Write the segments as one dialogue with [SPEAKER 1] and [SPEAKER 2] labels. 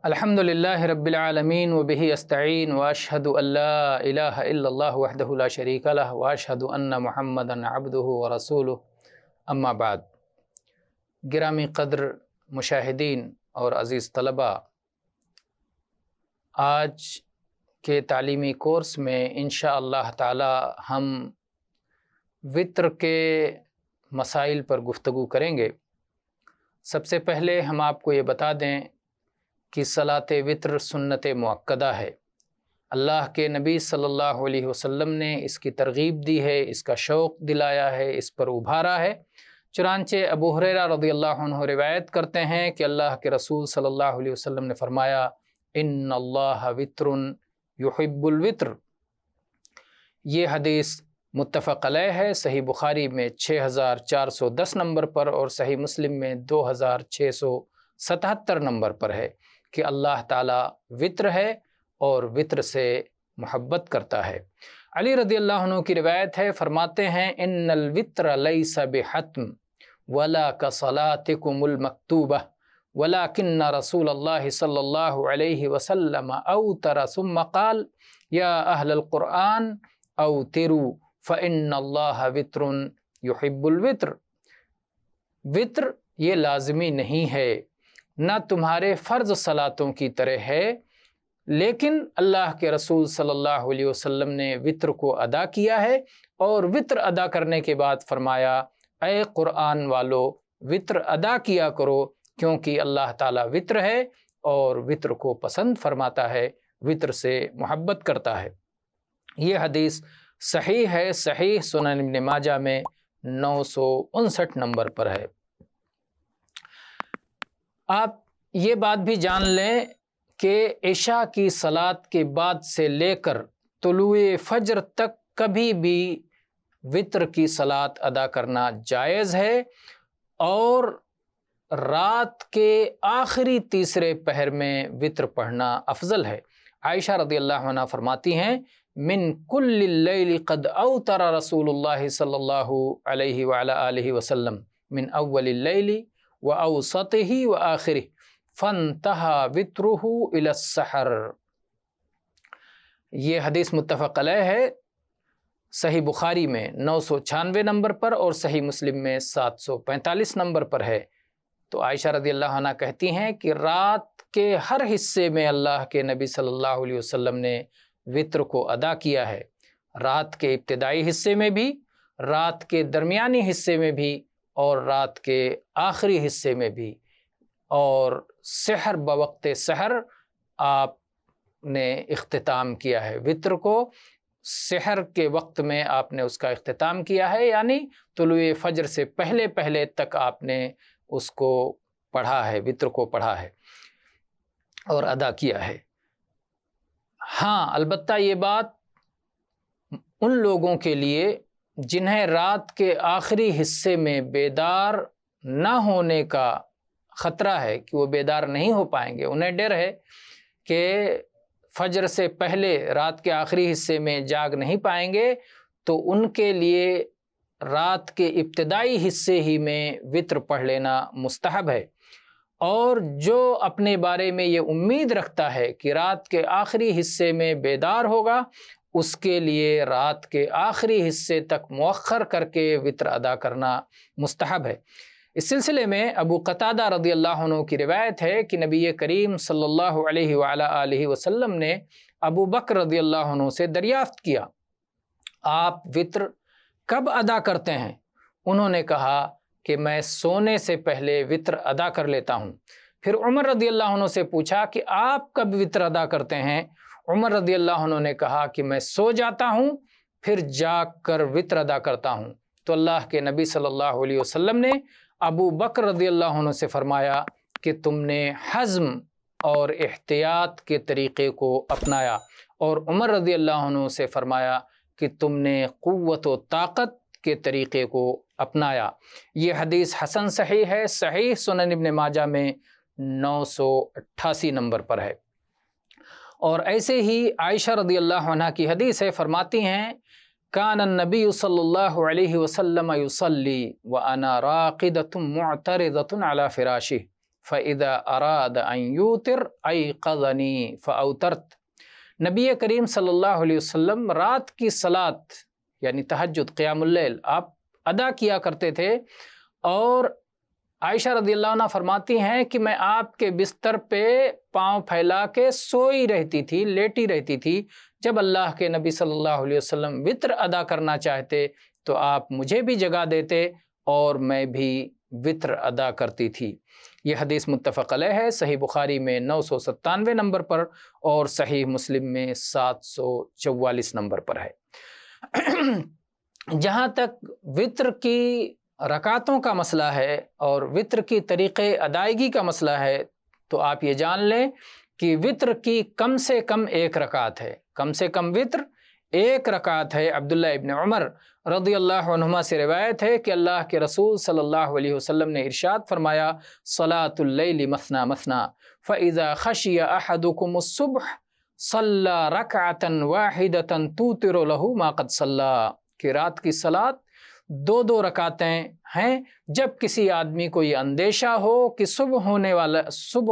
[SPEAKER 1] الحمدللہ رب العالمین وبہ استعین واشہد ان لا الہ الا اللہ وحدہ لا شریک لہ واشہد ان محمدا عبدہ ورسولہ اما بعد۔ گرامی قدر مشاہدین اور عزیز طلباء، آج کے تعلیمی کورس میں انشاءاللہ تعالی ہم وتر کے مسائل پر گفتگو کریں گے۔ سب سے پہلے ہم آپ کو یہ بتا دیں کہ صلاۃ وتر سنت مؤکدہ ہے۔ اللہ کے نبی صلی اللہ علیہ وسلم نے اس کی ترغیب دی ہے، اس کا شوق دلایا ہے، اس پر ابھارا ہے۔ چنانچہ ابو ہریرہ رضی اللہ عنہ روایت کرتے ہیں کہ اللہ کے رسول صلی اللہ علیہ وسلم نے فرمایا، ان اللہ وتر یحب الوتر۔ یہ حدیث متفق علیہ ہے، صحیح بخاری میں 6410 نمبر پر اور صحیح مسلم میں 2677 نمبر پر ہے کہ اللہ تعالیٰ وتر ہے اور وتر سے محبت کرتا ہے۔ علی رضی اللہ عنہ کی روایت ہے، فرماتے ہیں ان الوتر لیس بحتم ولا کصلاتکم المکتوبہ ولکن رسول اللہ صلی اللہ علیہ وسلم اوتر ثم قال یا اہل القرآن اوتروا فإن اللہ وتر یحب الوتر۔ وتر یہ لازمی نہیں ہے، نہ تمہارے فرض صلاتوں کی طرح ہے، لیکن اللہ کے رسول صلی اللہ علیہ وسلم نے وتر کو ادا کیا ہے اور وتر ادا کرنے کے بعد فرمایا، اے قرآن والو وتر ادا کیا کرو، کیونکہ اللہ تعالیٰ وتر ہے اور وتر کو پسند فرماتا ہے، وتر سے محبت کرتا ہے۔ یہ حدیث صحیح ہے، صحیح سنن ابن ماجہ میں 959 نمبر پر ہے۔ آپ یہ بات بھی جان لیں کہ عشاء کی صلاۃ کے بعد سے لے کر طلوع فجر تک کبھی بھی وتر کی صلاۃ ادا کرنا جائز ہے، اور رات کے آخری تیسرے پہر میں وتر پڑھنا افضل ہے۔ عائشہ رضی اللہ عنہ فرماتی ہیں، من کل اللیل قد اوتر رسول اللہ صلی اللہ علیہ وعلی آلہ وسلم من اول اللیل واوسطہ وآخرہ فانتہى وترہ الی السحر۔ یہ حدیث متفق علیہ ہے، صحیح بخاری میں 996 نمبر پر اور صحیح مسلم میں 745 نمبر پر ہے۔ تو عائشہ رضی اللہ عنہ کہتی ہیں کہ رات کے ہر حصے میں اللہ کے نبی صلی اللہ علیہ وسلم نے وتر کو ادا کیا ہے، رات کے ابتدائی حصے میں بھی، رات کے درمیانی حصے میں بھی اور رات کے آخری حصے میں بھی، اور سحر بوقت سحر آپ نے اختتام کیا ہے، وتر کو سحر کے وقت میں آپ نے اس کا اختتام کیا ہے، یعنی طلوع فجر سے پہلے پہلے تک آپ نے اس کو پڑھا ہے، وتر کو پڑھا ہے اور ادا کیا ہے۔ ہاں، البتہ یہ بات ان لوگوں کے لیے جنہیں رات کے آخری حصے میں بیدار نہ ہونے کا خطرہ ہے کہ وہ بیدار نہیں ہو پائیں گے، انہیں ڈر ہے کہ فجر سے پہلے رات کے آخری حصے میں جاگ نہیں پائیں گے، تو ان کے لیے رات کے ابتدائی حصے ہی میں وتر پڑھ لینا مستحب ہے۔ اور جو اپنے بارے میں یہ امید رکھتا ہے کہ رات کے آخری حصے میں بیدار ہوگا، اس کے لیے رات کے آخری حصے تک مؤخر کر کے وتر ادا کرنا مستحب ہے۔ اس سلسلے میں ابو قتادہ رضی اللہ عنہ کی روایت ہے کہ نبی کریم صلی اللہ علیہ وعلی آلہ وسلم نے ابو بکر رضی اللہ عنہ سے دریافت کیا، آپ وتر کب ادا کرتے ہیں؟ انہوں نے کہا کہ میں سونے سے پہلے وتر ادا کر لیتا ہوں۔ پھر عمر رضی اللہ عنہ سے پوچھا کہ آپ کب وتر ادا کرتے ہیں؟ عمر رضی اللہ عنہ نے کہا کہ میں سو جاتا ہوں پھر جاگ کر وتر ادا کرتا ہوں۔ تو اللہ کے نبی صلی اللہ علیہ وسلم نے ابو بکر رضی اللہ عنہ سے فرمایا کہ تم نے حزم اور احتیاط کے طریقے کو اپنایا، اور عمر رضی اللہ عنہ سے فرمایا کہ تم نے قوت و طاقت کے طریقے کو اپنایا۔ یہ حدیث حسن صحیح ہے، صحیح سنن ابن ماجہ میں 988 نمبر پر ہے۔ اور ایسے ہی عائشہ رضی اللہ عنہ کی حدیث ہے، فرماتی ہیں، کان النبی صلی اللہ علیہ وسلم یصلی وانا راقدۃ معترضۃ علی فراشہ फ़इज़ा अराद अन यूतिर अयक़ज़नी फ़अवतरत। नबी करीम सल्लल्लाहु अलैहि वसल्लम रात की सलात यानी तहज्जुद क़ियामुल लैल आप अदा किया करते थे, और आयशा रज़ियल्लाहु अन्हा फरमाती हैं कि मैं आपके बिस्तर पे पाँव फैला के सोई रहती थी, लेटी रहती थी। जब अल्लाह के नबी सल्लल्लाहु अलैहि वसल्लम वित्र अदा करना चाहते तो आप मुझे भी जगा देते और मैं भी वित्र अदा करती थी। ये हदीस मुत्तफ़क़ अलैह है, सही बुखारी में 997 नंबर पर और सही मुस्लिम में 744 नंबर पर है। जहाँ तक वित्र की रकातों का मसला है और वित्र की तरीक़े अदायगी का मसला है, तो आप ये जान लें कि वित्र की कम से कम एक रकात है, कम से कम वित्र एक रकात है। अब्दुल्लाह इब्न उमर रज़ियल्लाहु अन्हुमा से रिवायत है कि अल्लाह के रसूल सल्लल्लाहु अलैहि वसल्लम ने इरशाद फरमाया, सलातुल लैली मसना मसना फ़इज़ा खशिया अहदुकुमुस सुब्ह सल्ला रकअतन वाहिदतन तूतिरु लहू मा क़द सल्ला, कि रात की सलात दो दो रकातें हैं। जब किसी आदमी को ये अंदेशा हो कि सुबह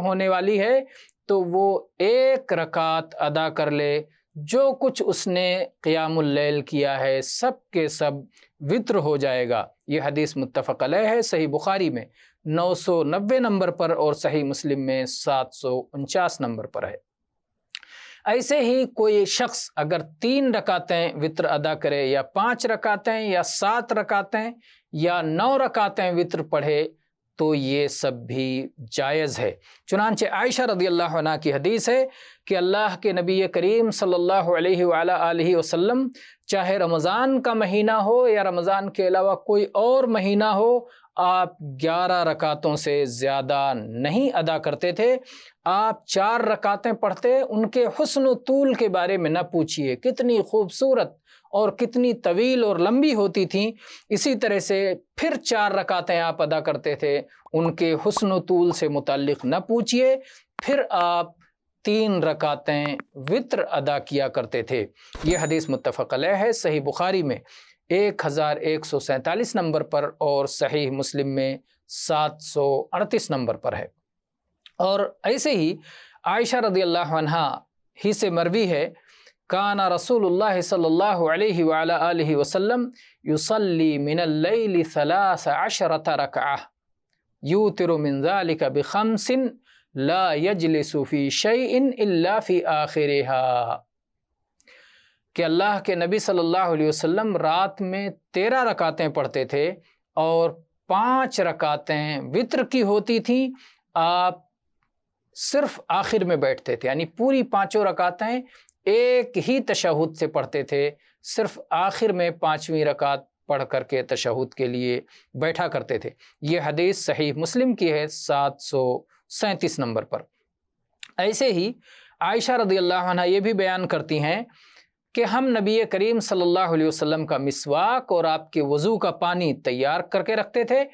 [SPEAKER 1] होने वाली है तो वो एक रकात अदा कर ले, जो कुछ उसने क़ियामुल लैल किया है सब के सब वित्र हो जाएगा। ये हदीस मुत्तफ़क़ अलैह है, सही बुखारी में 990 नंबर पर और सही मुस्लिम में 749 नंबर पर है। ऐसे ही कोई शख्स अगर 3 रकातें वित्र अदा करे या 5 रकातें या 7 रकातें या 9 रकातें वित्र पढ़े तो ये सब भी जायज़ है। चुनांचे आयशा रज़ियल्लाहु अन्हा की हदीस है कि अल्लाह के नबी करीम सल्लल्लाहु अलैहि वसल्लम चाहे रमज़ान का महीना हो या रमज़ान के अलावा कोई और महीना हो, आप 11 रकातों से ज़्यादा नहीं अदा करते थे। आप 4 रकातें पढ़ते, उनके हुस्न तूल के बारे में न पूछिए, कितनी खूबसूरत और कितनी तवील और लंबी होती थीं। इसी तरह से फिर 4 रकातें आप अदा करते थे, उनके हुस्न तूल से मुताल्लिक़ न पूछिए। फिर आप 3 रकातें वित्र अदा किया करते थे। ये हदीस मुत्तफ़क़ अलैह है, सही बुखारी में 1147 नंबर पर और सही मुस्लिम में 738 नंबर पर है। और ऐसे ही आयशा रज़ियल्लाहु अन्हा ही से मरवी है, काना रसूलुल्लाह सल्लल्लाहु अलैहि वअला आलिहि वसल्लम युसल्ली मिनल लैली 13 रकअह यूतिरु मिन ज़ालिका बिखम्सिन ला यजलिसु फी शैइन इल्ला फी आखिरिहा, कि अल्लाह के नबी सल्लल्लाहु अलैहि वसल्लम रात में 13 रकातें पढ़ते थे और 5 रकातें वित्र की होती थी। आप सिर्फ आखिर में बैठते थे, यानी पूरी 5 रकातें एक ही तशहुद से पढ़ते थे, सिर्फ आखिर में 5वीं रकात पढ़ करके तशहुद के लिए बैठा करते थे। ये हदीस सही मुस्लिम की है 737 नंबर पर। ऐसे ही आयशा रज़ियल्लाहु अन्हा ये भी बयान करती हैं कि हम नबी करीम सल्लल्लाहु अलैहि वसल्लम का मिसवाक और आपके वज़ू का पानी तैयार करके रखते थे।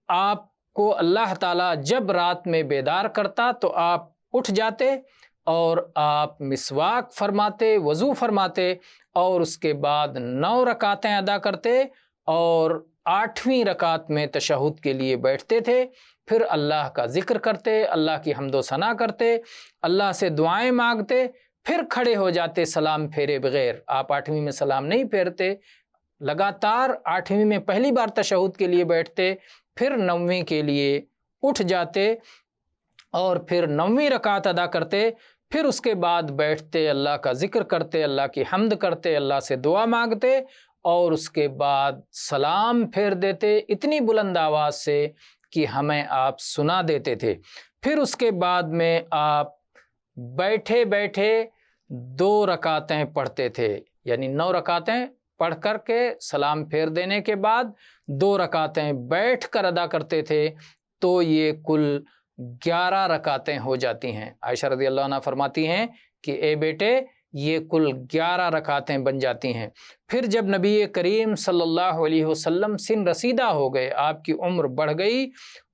[SPEAKER 1] आपको अल्लाह ताला जब रात में बेदार करता तो आप उठ जाते और आप मिसवाक फरमाते, वज़ू फरमाते और उसके बाद 9 रकातें अदा करते और 8वीं रकात में तशहुद के लिए बैठते थे। फिर अल्लाह का ज़िक्र करते, अल्लाह की हम्दो सना करते, अल्लाह से दुआएं मांगते, फिर खड़े हो जाते सलाम फेरे बगैर। आप 8वीं में सलाम नहीं फेरते, लगातार 8वीं में पहली बार तशहुद के लिए बैठते, फिर 9वीं के लिए उठ जाते और फिर 9वीं रकात अदा करते, फिर उसके बाद बैठते, अल्लाह का ज़िक्र करते, अल्लाह की हम्द करते, अल्लाह से दुआ मांगते और उसके बाद सलाम फेर देते इतनी बुलंद आवाज़ से कि हमें आप सुना देते थे। फिर उसके बाद में आप बैठे बैठे 2 रकातें पढ़ते थे, यानी 9 रकातें पढ़ कर के सलाम फेर देने के बाद 2 रकातें बैठ कर अदा करते थे, तो ये कुल 11 रकातें हो जाती हैं। आयशा रज़ियल्लाहु अन्हा फरमाती हैं कि ए बेटे, ये कुल 11 रकातें बन जाती हैं। फिर जब नबी करीम सल्लल्लाहु अलैहि वसल्लम सिन रसीदा हो गए, आपकी उम्र बढ़ गई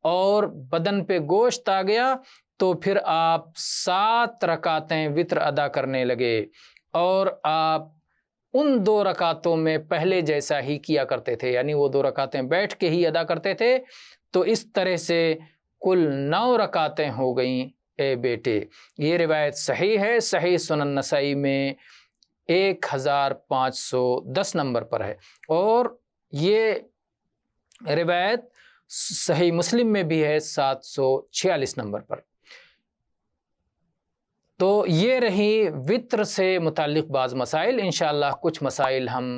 [SPEAKER 1] और बदन पे गोश्त आ गया, तो फिर आप 7 रकातें वित्र अदा करने लगे और आप उन 2 रकातों में पहले जैसा ही किया करते थे, यानी वो 2 रकातें बैठ के ही अदा करते थे। तो इस तरह से کل 9 رکعتیں ہو گئیں اے بیٹے۔ یہ روایت صحیح ہے، صحیح سنن نسائی میں 1510 نمبر پر ہے، اور یہ روایت صحیح مسلم میں بھی ہے 746 نمبر پر۔ تو یہ رہی وطر سے متعلق بعض مسائل۔ انشاءاللہ کچھ مسائل ہم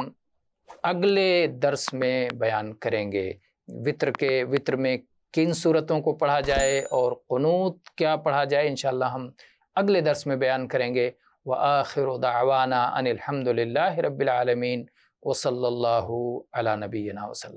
[SPEAKER 1] اگلے درس میں بیان کریں گے۔ وطر میں کن صورتوں کو پڑھا جائے اور قنوت کیا پڑھا جائے، انشاءاللہ ہم اگلے درس میں بیان کریں گے۔ وآخر دعوانا ان الحمد للہ رب العالمین، وصلی اللہ علی نبینا وسلم۔